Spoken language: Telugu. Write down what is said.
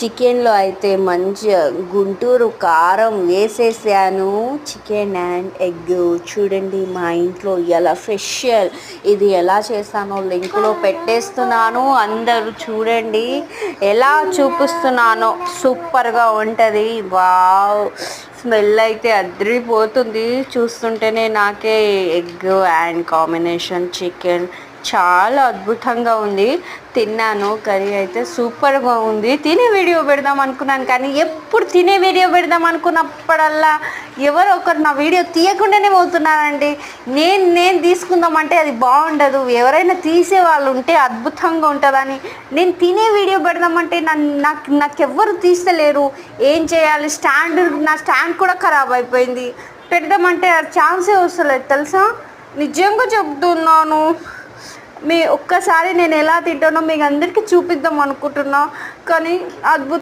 చికెన్లో అయితే మంచిగా గుంటూరు కారం వేసేసాను. చికెన్ అండ్ ఎగ్ చూడండి, మా ఇంట్లో ఎలా స్పెషల్. ఇది ఎలా చేస్తానో లింక్లో పెట్టేస్తున్నాను, అందరూ చూడండి. ఎలా చూపిస్తున్నానో సూపర్గా ఉంటుంది. వావ్, స్మెల్ అయితే అదిరిపోతుంది. చూస్తుంటేనే నాకే ఎగ్ అండ్ కాంబినేషన్ చికెన్ చాలా అద్భుతంగా ఉంది. తిన్నాను, కర్రీ అయితే సూపర్గా ఉంది. తినే వీడియో పెడదాం అనుకున్నాను, కానీ ఎప్పుడు తినే వీడియో పెడదాం అనుకున్నప్పుడల్లా ఎవరో ఒకరు నా వీడియో తీయకుండానే పోతున్నారండి. నేను తీసుకుందామంటే అది బాగుండదు. ఎవరైనా తీసే వాళ్ళు ఉంటే అద్భుతంగా ఉంటుందని నేను తినే వీడియో పెడదామంటే నాకెవ్వరు తీస్తలేరు. ఏం చేయాలి? నా స్టాండ్ కూడా ఖరాబ్ అయిపోయింది. పెడదామంటే ఛాన్సే వస్తలేదు తెలుసా, నిజంగా చెప్తున్నాను. ఒక్కసారి నేను ఎలా తింటానో మీకు అందరికీ చూపిద్దాం అనుకుంటున్నా, కానీ అద్భుతం.